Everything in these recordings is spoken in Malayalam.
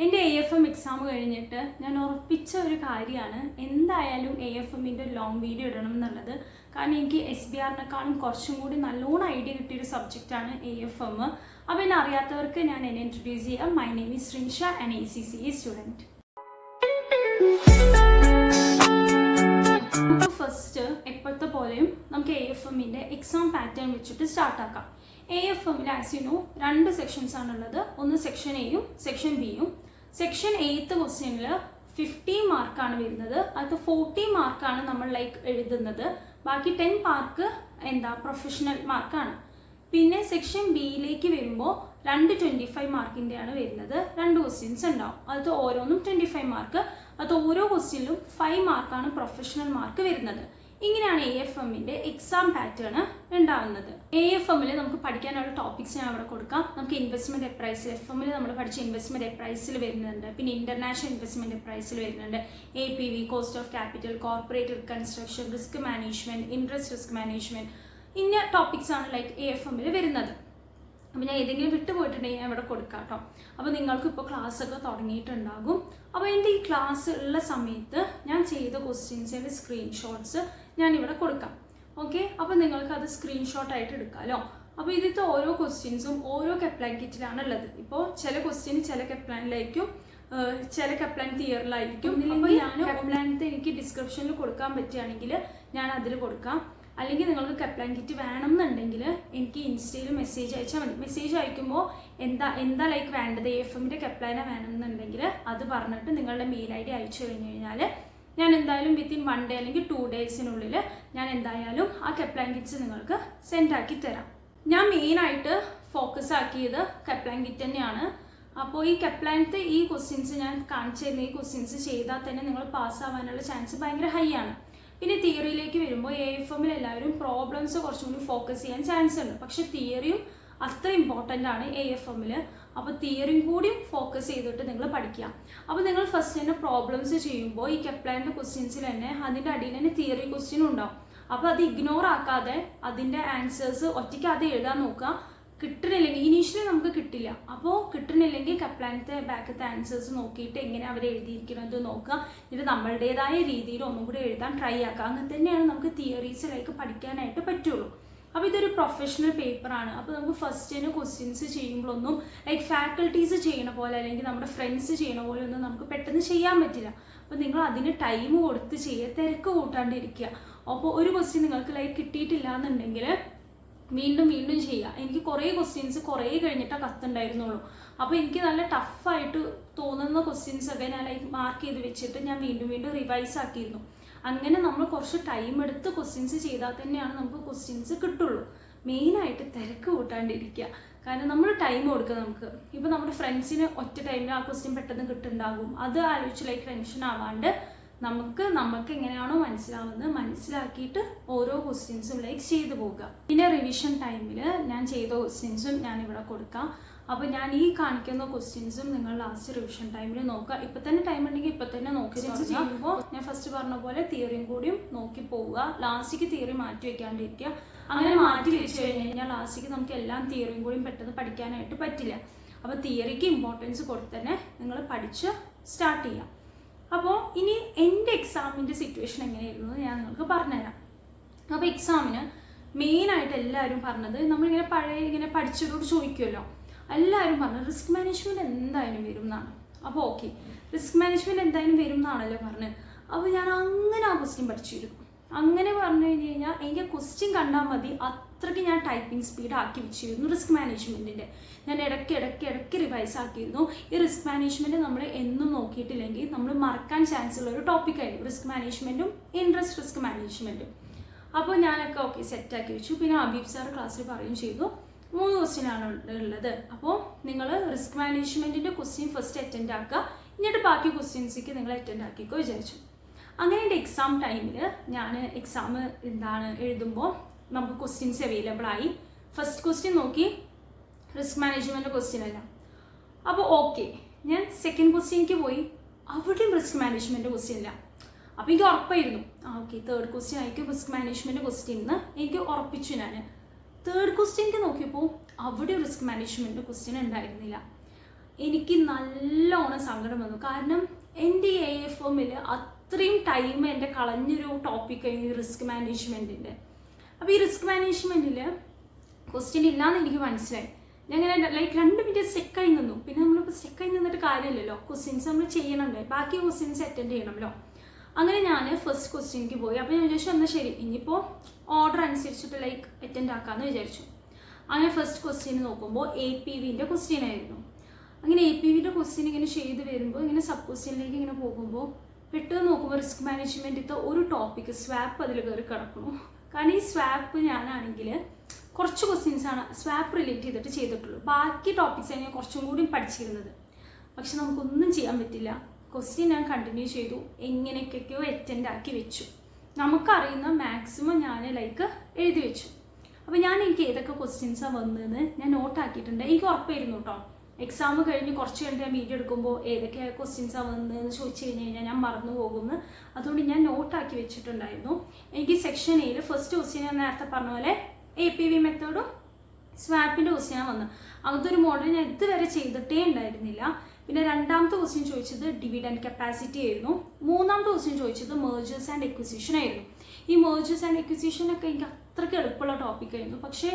എൻ്റെ AFM എക്സാം കഴിഞ്ഞിട്ട് ഞാൻ ഉറപ്പിച്ച ഒരു കാര്യമാണ് എന്തായാലും AFMൻ്റെ ലോങ് വീഡിയോ ഇടണം എന്നുള്ളത്. കാരണം എനിക്ക് SBRനെക്കാളും കുറച്ചും കൂടി നല്ലോണം ഐഡിയ കിട്ടിയൊരു സബ്ജക്റ്റാണ് AFM. അപ്പോൾ എന്നെ അറിയാത്തവർക്ക് ഞാൻ എന്നെ ഇൻട്രൊഡ്യൂസ് ചെയ്യാം. My name is Shreensha, an ACCA student. First എപ്പോഴത്തെ പോലെയും നമുക്ക് AFMൻ്റെ എക്സാം പാറ്റേൺ വെച്ചിട്ട് സ്റ്റാർട്ടാക്കാം. AFMൽ ആസ് യു നോ 2 സെക്ഷൻസ് ആണുള്ളത്. ഒന്ന് സെക്ഷൻ എയും സെക്ഷൻ ബിയും. സെക്ഷൻ 8th ക്വസ്റ്റ്യനിൽ 50 മാർക്കാണ് വരുന്നത്. അത് 40 മാർക്കാണ് നമ്മൾ എഴുതുന്നത്. ബാക്കി 10 മാർക്ക് പ്രൊഫഷണൽ മാർക്കാണ്. പിന്നെ സെക്ഷൻ ബിയിലേക്ക് വരുമ്പോൾ 25 മാർക്കിൻ്റെയാണ് വരുന്നത്. 2 ക്വസ്റ്റ്യൻസ് ഉണ്ടാവും. അത് ഓരോന്നും 25 മാർക്ക്. അത് ഓരോ ക്വസ്റ്റ്യനിലും 5 മാർക്കാണ് പ്രൊഫഷണൽ മാർക്ക് വരുന്നത്. ഇങ്ങനെയാണ് AFMൻ്റെ എക്സാം പാറ്റേൺ ഉണ്ടാവുന്നത്. AFMൽ നമുക്ക് പഠിക്കാനുള്ള ടോപ്പിക്സ് ഞാൻ അവിടെ കൊടുക്കാം. നമുക്ക് ഇൻവെസ്റ്റ്മെൻറ്റ് അപ്രൈസിൽ FMൽ നമ്മൾ പഠിച്ച ഇൻവെസ്റ്റ്മെൻറ്റ് അപ്രൈസിൽ വരുന്നുണ്ട്. പിന്നെ ഇൻ്റർനാഷണൽ ഇൻവെസ്റ്റ്മെൻറ്റ് അപ്രൈസിൽ വരുന്നുണ്ട്. APV, cost of capital, corporate construction, risk management, interest risk management, ഇന്ന ടോപ്പിക്സ് ആണ് AFMൽ വരുന്നത്. അപ്പോൾ ഞാൻ ഏതെങ്കിലും വിട്ടുപോയിട്ടുണ്ടെങ്കിൽ ഞാൻ ഇവിടെ കൊടുക്കാം കേട്ടോ. അപ്പോൾ നിങ്ങൾക്ക് ഇപ്പോൾ ക്ലാസ്സൊക്കെ തുടങ്ങിയിട്ടുണ്ടാകും. അപ്പോൾ എൻ്റെ ഈ ക്ലാസ് ഉള്ള സമയത്ത് ഞാൻ ചെയ്ത ക്വസ്റ്റ്യൻസിൻ്റെ സ്ക്രീൻഷോട്ട്സ് ഞാനിവിടെ കൊടുക്കാം. ഓക്കെ, അപ്പോൾ നിങ്ങൾക്ക് അത് സ്ക്രീൻഷോട്ടായിട്ട് എടുക്കാമല്ലോ. അപ്പോൾ ഇതിലത്തെ ഓരോ ക്വസ്റ്റ്യൻസും ഓരോ കെപ്ലാൻ കിറ്റിലാണ് ഉള്ളത്. ഇപ്പോൾ ചില ക്വസ്റ്റ്യൻ ചില കെപ്ലാനിലായിരിക്കും, ചില കെപ്ലാൻ തിയറിലായിരിക്കും. അപ്പോൾ ഞാൻ കെപ്ലാനത്തെ എനിക്ക് ഡിസ്ക്രിപ്ഷനിൽ കൊടുക്കാൻ പറ്റുകയാണെങ്കിൽ ഞാൻ അതിൽ കൊടുക്കാം. അല്ലെങ്കിൽ നിങ്ങൾക്ക് കെപ്ലാൻ കിറ്റ് വേണം എന്നുണ്ടെങ്കിൽ എനിക്ക് ഇൻസ്റ്റയിൽ മെസ്സേജ് അയച്ചാൽ മതി. മെസ്സേജ് അയക്കുമ്പോൾ എന്താ വേണ്ടത്, AFMൻ്റെ കെപ്ലാന വേണമെന്നുണ്ടെങ്കിൽ അത് പറഞ്ഞിട്ട് നിങ്ങളുടെ മെയിൽ ID അയച്ചു കഴിഞ്ഞ് കഴിഞ്ഞാൽ ഞാൻ എന്തായാലും വിത്തിൻ 1 day അല്ലെങ്കിൽ 2 daysനുള്ളിൽ ഞാൻ എന്തായാലും ആ കെപ്ലാൻ കിറ്റ്സ് നിങ്ങൾക്ക് സെൻഡ് ആക്കി തരാം. ഞാൻ മെയിനായിട്ട് ഫോക്കസ് ആക്കിയത് കെപ്ലാൻ കിറ്റ് തന്നെയാണ്. അപ്പോൾ ഈ കെപ്ലാനത്തെ ഈ ക്വസ്റ്റ്യൻസ് ഞാൻ കാണിച്ചു തരുന്ന ഈ ക്വസ്റ്റ്യൻസ് ചെയ്താൽ തന്നെ നിങ്ങൾ പാസ്സാവാനുള്ള ചാൻസ് ഭയങ്കര ഹൈ ആണ്. പിന്നെ തിയറിയിലേക്ക് വരുമ്പോൾ AFMൽ എല്ലാവരും പ്രോബ്ലംസ് കുറച്ചും കൂടി ഫോക്കസ് ചെയ്യാൻ ചാൻസ് ഉണ്ട്. പക്ഷെ തിയറിയും അത്ര ഇമ്പോർട്ടൻ്റ് ആണ് AFMൽ. അപ്പോൾ തിയറിയും കൂടി ഫോക്കസ് ചെയ്തിട്ട് നിങ്ങൾ പഠിക്കുക. അപ്പോൾ നിങ്ങൾ ഫസ്റ്റ് തന്നെ പ്രോബ്ലംസ് ചെയ്യുമ്പോൾ ഈ കെപ്ലാൻ്റെ ക്വസ്റ്റ്യൻസിൽ തന്നെ അതിൻ്റെ അടിയിൽ തന്നെ തിയറി ക്വസ്റ്റ്യൻ ഉണ്ടാവും. അപ്പോൾ അത് ഇഗ്നോർ ആക്കാതെ അതിൻ്റെ ആൻസേഴ്സ് ഒറ്റയ്ക്ക് അത് എഴുതാൻ നോക്കുക. കിട്ടണില്ലെങ്കിൽ ഇനീഷ്യലി നമുക്ക് കിട്ടില്ല. അപ്പോൾ കിട്ടണില്ലെങ്കിൽ കെപ്ലാനത്തെ ബാക്കത്തെ ആൻസേഴ്സ് നോക്കിയിട്ട് എങ്ങനെ അവർ എഴുതിയിരിക്കുന്നത് നോക്കുക. ഇത് നമ്മളുടേതായ രീതിയിൽ ഒന്നും കൂടി എഴുതാൻ ട്രൈ ആക്കുക. അങ്ങനെ തന്നെയാണ് നമുക്ക് തിയറീസിലേക്ക് പഠിക്കാനായിട്ട് പറ്റുള്ളൂ. അപ്പോൾ ഇതൊരു പ്രൊഫഷണൽ പേപ്പറാണ്. അപ്പോൾ നമുക്ക് ഫസ്റ്റ് തന്നെ ക്വസ്റ്റ്യൻസ് ചെയ്യുമ്പോഴൊന്നും ഫാക്കൽറ്റീസ് ചെയ്യണ പോലെ അല്ലെങ്കിൽ നമ്മുടെ ഫ്രണ്ട്സ് ചെയ്യണ പോലെ ഒന്നും നമുക്ക് പെട്ടെന്ന് ചെയ്യാൻ പറ്റില്ല. അപ്പോൾ നിങ്ങൾ അതിന് ടൈം കൊടുത്ത് ചെയ്യുക, തിരക്ക് കൂട്ടാണ്ടിരിക്കുക. അപ്പോൾ ഒരു ക്വസ്റ്റ്യൻ നിങ്ങൾക്ക് കിട്ടിയിട്ടില്ല എന്നുണ്ടെങ്കിൽ വീണ്ടും ചെയ്യുക. എനിക്ക് കുറേ ക്വസ്റ്റ്യൻസ് കുറേ കഴിഞ്ഞിട്ടാണ് കത്തുണ്ടായിരുന്നുള്ളൂ. അപ്പോൾ എനിക്ക് നല്ല ടഫായിട്ട് തോന്നുന്ന ക്വസ്റ്റ്യൻസൊക്കെ ഞാൻ മാർക്ക് ചെയ്ത് വെച്ചിട്ട് ഞാൻ വീണ്ടും റിവൈസ് ആക്കിയിരുന്നു. അങ്ങനെ നമ്മൾ കുറച്ച് ടൈം എടുത്ത് ക്വസ്റ്റ്യൻസ് ചെയ്താൽ തന്നെയാണ് നമുക്ക് ക്വസ്റ്റ്യൻസ് കിട്ടുള്ളൂ. മെയിനായിട്ട് തിരക്ക് കൂട്ടാണ്ടിരിക്കുക. കാരണം നമ്മൾ ടൈം കൊടുക്കുക. നമുക്ക് ഇപ്പോൾ നമ്മുടെ ഫ്രണ്ട്സിന് ഒറ്റ ടൈമിൽ ആ ക്വസ്റ്റ്യൻ പെട്ടെന്ന് കിട്ടുന്നുണ്ടാകും. അത് ആലോചിച്ച് ടെൻഷൻ ആവാണ്ട് നമുക്ക് എങ്ങനെയാണോ മനസ്സിലാക്കിയിട്ട് ഓരോ ക്വസ്റ്റ്യൻസും ചെയ്തു പോകുക. പിന്നെ റിവിഷൻ ടൈമിൽ ഞാൻ ചെയ്ത ക്വസ്റ്റ്യൻസും ഞാനിവിടെ കൊടുക്കാം. അപ്പോൾ ഞാൻ ഈ കാണിക്കുന്ന ക്വസ്റ്റ്യൻസും നിങ്ങൾ ലാസ്റ്റ് റിവിഷൻ ടൈമിൽ നോക്കുക. ഇപ്പം തന്നെ ടൈം ഉണ്ടെങ്കിൽ ഇപ്പം തന്നെ നോക്കി ചെയ്യുമ്പോൾ ഞാൻ ഫസ്റ്റ് പറഞ്ഞ പോലെ തിയറിയും കൂടിയും നോക്കി പോവുക. ലാസ്റ്റിക്ക് തിയറി മാറ്റി വെക്കാണ്ടിരിക്കുക. അങ്ങനെ മാറ്റി വെച്ച് കഴിഞ്ഞാൽ ലാസ്റ്റിക്ക് നമുക്ക് എല്ലാം തിയറിയും കൂടിയും പെട്ടെന്ന് പഠിക്കാനായിട്ട് പറ്റില്ല. അപ്പോൾ തിയറിക്ക് ഇമ്പോർട്ടൻസ് കൊടുത്ത് തന്നെ നിങ്ങൾ പഠിച്ച് സ്റ്റാർട്ട് ചെയ്യാം. അപ്പോൾ ഇനി എൻ്റെ എക്സാമിൻ്റെ സിറ്റുവേഷൻ എങ്ങനെയായിരുന്നു ഞാൻ നിങ്ങൾക്ക് പറഞ്ഞുതരാം. അപ്പോൾ എക്സാമിന് മെയിനായിട്ട് എല്ലാവരും പറഞ്ഞത് നമ്മളിങ്ങനെ പഠിച്ചവരോട് ചോദിക്കുമല്ലോ, എല്ലാവരും പറഞ്ഞത് റിസ്ക് മാനേജ്മെൻറ്റ് എന്തായാലും വരും എന്നാണ്. അപ്പോൾ ഓക്കെ, റിസ്ക് മാനേജ്മെൻറ്റ് എന്തായാലും വരും എന്നാണല്ലോ പറഞ്ഞത്. അപ്പോൾ ഞാൻ അങ്ങനെ ആ ക്വസ്റ്റ്യൻ പഠിച്ചിരുന്നു. അങ്ങനെ പറഞ്ഞു കഴിഞ്ഞ് കഴിഞ്ഞാൽ എനിക്ക് ക്വസ്റ്റ്യൻ കണ്ടാൽ മതി, അത്രയ്ക്ക് ഞാൻ ടൈപ്പിംഗ് സ്പീഡ് ആക്കി വെച്ചിരുന്നു റിസ്ക് മാനേജ്മെൻറ്റിൻ്റെ. ഞാൻ ഇടയ്ക്ക് റിവൈസ് ആക്കിയിരുന്നു. ഈ റിസ്ക് മാനേജ്മെൻറ്റ് നമ്മൾ എന്നും നോക്കിയിട്ടില്ലെങ്കിൽ നമ്മൾ മറക്കാൻ ചാൻസ് ഉള്ള ഒരു ടോപ്പിക്കായിരുന്നു റിസ്ക് മാനേജ്മെൻറ്റും ഇൻട്രസ്റ്റ് റിസ്ക് മാനേജ്മെൻറ്റും. അപ്പോൾ ഞാനൊക്കെ ഓക്കെ സെറ്റാക്കി വെച്ചു. പിന്നെ അബീബ് സാർ ക്ലാസ്സിൽ പറയുകയും ചെയ്തു 3 ക്വസ്റ്റ്യനാണ് ഉള്ളത്. അപ്പോൾ നിങ്ങൾ റിസ്ക് മാനേജ്മെൻറ്റിൻ്റെ ക്വസ്റ്റ്യൻ ഫസ്റ്റ് അറ്റൻഡ് ആക്കുക, എന്നിട്ട് ബാക്കി ക്വസ്റ്റ്യൻസിലേക്ക് നിങ്ങൾ അറ്റൻഡ് ആക്കിക്കോ വിചാരിച്ചു. അങ്ങനെ എൻ്റെ എക്സാം ടൈമിൽ ഞാൻ എക്സാം എഴുതുമ്പോൾ നമുക്ക് ക്വസ്റ്റ്യൻസ് അവൈലബിൾ ആയി. ഫസ്റ്റ് ക്വസ്റ്റ്യൻ നോക്കി റിസ്ക് മാനേജ്മെൻറ്റ് ക്വസ്റ്റ്യൻ അല്ല. അപ്പോൾ ഓക്കെ, ഞാൻ സെക്കൻഡ് ക്വസ്റ്റ്യനിലേക്ക് പോയി, അവിടെയും റിസ്ക് മാനേജ്മെൻറ്റ് ക്വസ്റ്റ്യൻ ഇല്ല. അപ്പോൾ എനിക്ക് ഉറപ്പായിരുന്നു ഓക്കെ തേർഡ് ക്വസ്റ്റ്യൻ ആയിരിക്കും റിസ്ക് മാനേജ്മെൻറ്റ് ക്വസ്റ്റ്യൻ എന്ന് എനിക്ക് ഉറപ്പിച്ചു. ഞാൻ തേർഡ് ക്വസ്റ്റ്യനിലേക്ക് നോക്കിയപ്പോൾ അവിടെ റിസ്ക് മാനേജ്മെൻറ്റ് ക്വസ്റ്റ്യൻ ഉണ്ടായിരുന്നില്ല. എനിക്ക് നല്ലോണം സങ്കടം വന്നു. കാരണം എൻ്റെ ഈ AFM അത്രയും ടൈം എൻ്റെ കളഞ്ഞൊരു ടോപ്പിക്കായിരുന്നു റിസ്ക് മാനേജ്മെൻറ്റിൻ്റെ. അപ്പോൾ ഈ റിസ്ക് മാനേജ്മെൻറ്റിൽ ക്വസ്റ്റ്യൻ ഇല്ലയെന്ന് എനിക്ക് മനസ്സിലായി. ഞാൻ ഇങ്ങനെ ലൈക്ക് 2 മിനിറ്റ് സ്റ്റെക്കായി നിന്നു. പിന്നെ നമ്മളിപ്പോൾ സ്റ്റെക്കായി നിന്നിട്ട് കാര്യമില്ലല്ലോ, ക്വസ്റ്റ്യൻസ് നമ്മൾ ചെയ്യണമല്ലോ, ബാക്കി ക്വസ്റ്റ്യൻസ് അറ്റൻഡ് ചെയ്യണമല്ലോ. അങ്ങനെ ഞാൻ ഫസ്റ്റ് ക്വസ്റ്റ്യൻക്ക് പോയി. അപ്പോൾ ഞാൻ വിചാരിച്ചു എന്നാൽ ശരി, ഇനിയിപ്പോൾ ഓർഡർ അനുസരിച്ചിട്ട് ലൈക്ക് അറ്റൻഡ് ആക്കാമെന്ന് വിചാരിച്ചു. അങ്ങനെ ഫസ്റ്റ് ക്വസ്റ്റ്യൻ നോക്കുമ്പോൾ APVൻ്റെ ക്വസ്റ്റ്യൻ ആയിരുന്നു. അങ്ങനെ APVൻ്റെ ക്വസ്റ്റ്യൻ ഇങ്ങനെ ചെയ്ത് വരുമ്പോൾ ഇങ്ങനെ സബ് ക്വസ്റ്റ്യനിലേക്ക് ഇങ്ങനെ പോകുമ്പോൾ പെട്ടെന്ന് നോക്കുമ്പോൾ റിസ്ക് മാനേജ്മെൻറ്റിലത്തെ ഒരു ടോപ്പിക്ക് സ്വാപ്പ് അതിൽ കയറി കിടക്കണു. കാരണം ഈ സ്വാപ്പ് ഞാനാണെങ്കിൽ കുറച്ച് ക്വസ്റ്റ്യൻസാണ് സ്വാപ്പ് റിലേറ്റ് ചെയ്തിട്ട് ചെയ്തിട്ടുള്ളൂ. ബാക്കി ടോപ്പിക്സാണ് ഞാൻ കുറച്ചും കൂടി പഠിച്ചിരുന്നത്. പക്ഷെ നമുക്കൊന്നും ചെയ്യാൻ പറ്റില്ല. ക്വസ്റ്റ്യൻ ഞാൻ കണ്ടിന്യൂ ചെയ്തു, എങ്ങനെയൊക്കെയോ അറ്റൻഡ് ആക്കി വെച്ചു. നമുക്കറിയുന്ന മാക്സിമം ഞാൻ ലൈക്ക് എഴുതി വെച്ചു. അപ്പോൾ എനിക്ക് ഏതൊക്കെ ക്വസ്റ്റ്യൻസാണ് വന്നതെന്ന് ഞാൻ നോട്ടാക്കിയിട്ടുണ്ട്. എനിക്ക് ഉറപ്പായിരുന്നു കേട്ടോ, എക്സാം കഴിഞ്ഞ് കുറച്ച് കഴിഞ്ഞ് ഞാൻ വീഡിയോ എടുക്കുമ്പോൾ ഏതൊക്കെ ക്വസ്റ്റ്യൻസാണ് വന്നതെന്ന് ചോദിച്ചു കഴിഞ്ഞാൽ ഞാൻ മറന്നു പോകുമെന്ന്. അതുകൊണ്ട് ഞാൻ നോട്ടാക്കി വെച്ചിട്ടുണ്ടായിരുന്നു. എനിക്ക് സെക്ഷൻ എയിൽ ഫസ്റ്റ് ക്വസ്റ്റ്യൻ ഞാൻ നേരത്തെ പറഞ്ഞ പോലെ APV മെത്തേഡും സ്വാപ്പിൻ്റെ ക്വസ്റ്റ്യനാണ് വന്നത്. അതൊരു മോഡൽ ഞാൻ ഇതുവരെ ചെയ്തിട്ടേ ഉണ്ടായിരുന്നില്ല. പിന്നെ രണ്ടാമത്തെ ക്വസ്റ്റ്യൻ ചോദിച്ചത് ഡിവിഡൻഡ് കപ്പാസിറ്റി ആയിരുന്നു. മൂന്നാമത്തെ ക്വസ്റ്റ്യൻ ചോദിച്ചത് മെർജേഴ്സ് ആൻഡ് എക്വിസിഷൻ ആയിരുന്നു. ഈ മെർജേഴ്സ് ആൻഡ് എക്വിസിഷനൊക്കെ എനിക്ക് അത്രയ്ക്ക് എളുപ്പമുള്ള ടോപ്പിക്കായിരുന്നു. പക്ഷേ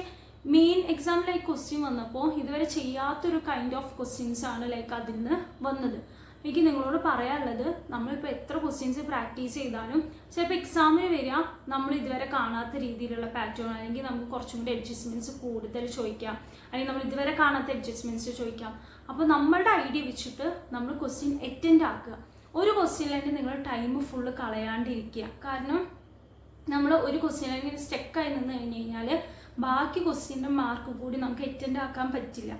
മെയിൻ എക്സാം ലൈക്ക് ക്വസ്റ്റ്യൻ വന്നപ്പോൾ ഇതുവരെ ചെയ്യാത്തൊരു കൈൻഡ് ഓഫ് ക്വസ്റ്റ്യൻസ് ആണ് ലൈക്ക് അതിൽ നിന്ന് വന്നത്. എനിക്ക് നിങ്ങളോട് പറയാനുള്ളത്, നമ്മളിപ്പോൾ എത്ര ക്വസ്റ്റ്യൻസ് പ്രാക്ടീസ് ചെയ്താലും ചിലപ്പോൾ എക്സാമിന് വരിക നമ്മൾ ഇതുവരെ കാണാത്ത രീതിയിലുള്ള പാറ്റേൺ, അല്ലെങ്കിൽ നമുക്ക് കുറച്ചും കൂടി അഡ്ജസ്റ്റ്മെൻറ്റ്സ് കൂടുതൽ ചോദിക്കാം, അല്ലെങ്കിൽ നമ്മൾ ഇതുവരെ കാണാത്ത അഡ്ജസ്റ്റ്മെൻറ്റ്സ് ചോദിക്കാം. അപ്പോൾ നമ്മളുടെ ഐഡിയ വെച്ചിട്ട് നമ്മൾ ക്വസ്റ്റ്യൻ അറ്റൻഡ് ആക്കുക. ഒരു ക്വസ്റ്റ്യനിലായിട്ട് നിങ്ങൾ ടൈം ഫുള്ള് കളയാണ്ടിരിക്കുക. കാരണം നമ്മൾ ഒരു ക്വസ്റ്റ്യനിൽ സ്റ്റെക്കായി നിന്ന് കഴിഞ്ഞ് കഴിഞ്ഞാൽ ബാക്കി ക്വസ്റ്റ്യൻ്റെ മാർക്ക് കൂടി നമുക്ക് അറ്റൻഡ് ആക്കാൻ പറ്റില്ല.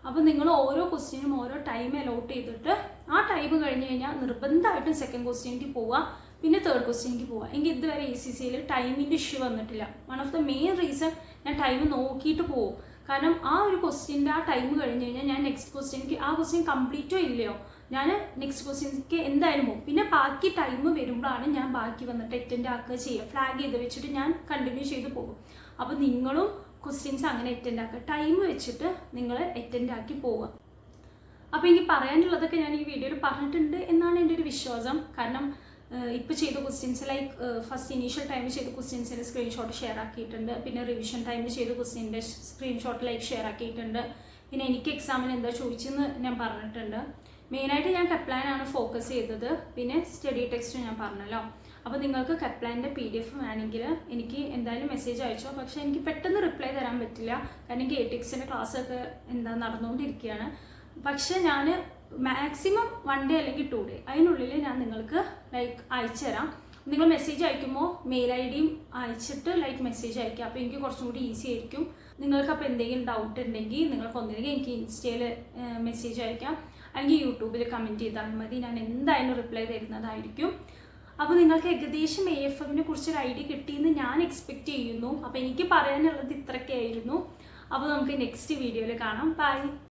അപ്പോൾ നിങ്ങൾ ഓരോ ക്വസ്റ്റ്യനും ഓരോ ടൈം അലോട്ട് ചെയ്തിട്ട് ആ ടൈം കഴിഞ്ഞ് കഴിഞ്ഞാൽ നിർബന്ധമായിട്ടും സെക്കൻഡ് ക്വസ്റ്റ്യനിലേക്ക് പോവുക, പിന്നെ തേർഡ് ക്വസ്റ്റ്യനിലേക്ക് പോവുക. എനിക്ക് ഇതുവരെ ACCയിൽ ടൈമിൻ്റെ ഇഷ്യൂ വന്നിട്ടില്ല. One of the main reason ഞാൻ ടൈം നോക്കിയിട്ട് പോകും. കാരണം ആ ഒരു ക്വസ്റ്റ്യൻ്റെ ആ ടൈം കഴിഞ്ഞ് കഴിഞ്ഞാൽ ഞാൻ നെക്സ്റ്റ് ക്വസ്റ്റ്യനിലേക്ക് ആ ക്വസ്റ്റ്യൻ കംപ്ലീറ്റോ ഇല്ലയോ ഞാൻ നെക്സ്റ്റ് ക്വസ്റ്റ്യനിലേക്ക് എന്തായാലും പോകും. പിന്നെ ബാക്കി ടൈം വരുമ്പോഴാണ് ഞാൻ ബാക്കി വന്നിട്ട് അറ്റൻഡ് ആക്കുക ചെയ്യുക. ഫ്ലാഗ് ചെയ്ത് വെച്ചിട്ട് ഞാൻ കണ്ടിന്യൂ ചെയ്ത് പോകും. അപ്പോൾ നിങ്ങളും ക്വസ്റ്റ്യൻസ് അങ്ങനെ അറ്റൻഡ് ആക്കുക, ടൈം വെച്ചിട്ട് നിങ്ങൾ അറ്റൻഡ് ആക്കി പോവുക. അപ്പോൾ എനിക്ക് പറയാനുള്ളതൊക്കെ ഞാൻ ഈ വീഡിയോയിൽ പറഞ്ഞിട്ടുണ്ട് എന്നാണ് എൻ്റെ ഒരു വിശ്വാസം. കാരണം ഇപ്പോൾ ചെയ്ത ക്വസ്റ്റ്യൻസ് ലൈക്ക് ഫസ്റ്റ് ഇനീഷ്യൽ ടൈമിൽ ചെയ്ത ക്വസ്റ്റ്യൻസിൻ്റെ സ്ക്രീൻഷോട്ട് ഷെയർ ആക്കിയിട്ടുണ്ട്. പിന്നെ റിവിഷൻ ടൈമിൽ ചെയ്ത ക്വസ്റ്റ്യൻ്റെ സ്ക്രീൻഷോട്ട് ലൈക്ക് ഷെയർ ആക്കിയിട്ടുണ്ട്. പിന്നെ എനിക്ക് എക്സാമിന് എന്താ ചോദിച്ചെന്ന് ഞാൻ പറഞ്ഞിട്ടുണ്ട്. മെയിനായിട്ട് ഞാൻ കപ്ലാനാണ് ഫോക്കസ് ചെയ്തത്. പിന്നെ സ്റ്റഡി ടെക്സ്റ്റ് ഞാൻ പറഞ്ഞല്ലോ. അപ്പോൾ നിങ്ങൾക്ക് കപ്ലാൻ്റെ PDF വേണമെങ്കിൽ എനിക്ക് എന്തായാലും മെസ്സേജ് അയച്ചോ. പക്ഷേ എനിക്ക് പെട്ടെന്ന് റിപ്ലൈ തരാൻ പറ്റില്ല, കാരണം എനിക്ക് ATXൻ്റെ ക്ലാസ്സൊക്കെ നടന്നുകൊണ്ടിരിക്കുകയാണ്. പക്ഷേ ഞാൻ മാക്സിമം 1 ഡേ അല്ലെങ്കിൽ 2 ഡേ അതിനുള്ളിൽ ഞാൻ നിങ്ങൾക്ക് ലൈക്ക് അയച്ചു തരാം. നിങ്ങൾ മെസ്സേജ് അയക്കുമ്പോൾ മെയിൽ IDയും അയച്ചിട്ട് ലൈക്ക് മെസ്സേജ് അയക്കുക. അപ്പോൾ എനിക്ക് കുറച്ചും കൂടി ഈസി ആയിരിക്കും. നിങ്ങൾക്കപ്പോൾ എന്തെങ്കിലും ഡൗട്ട് ഉണ്ടെങ്കിൽ നിങ്ങൾക്ക് ഒന്നില്ലെങ്കിൽ എനിക്ക് ഇൻസ്റ്റയിൽ മെസ്സേജ് അയക്കാം, അല്ലെങ്കിൽ യൂട്യൂബിൽ കമൻറ്റ് ചെയ്താൽ മതി. ഞാൻ എന്തായാലും റിപ്ലൈ തരുന്നതായിരിക്കും. അപ്പോൾ നിങ്ങൾക്ക് ഏകദേശം AFMനെ കുറിച്ചൊരു ഐഡിയ കിട്ടിയെന്ന് ഞാൻ എക്സ്പെക്റ്റ് ചെയ്യുന്നു. അപ്പോൾ എനിക്ക് പറയാനുള്ളത് ഇത്രയൊക്കെ ആയിരുന്നു. അപ്പോൾ നമുക്ക് നെക്സ്റ്റ് വീഡിയോയിൽ കാണാം. ബൈ.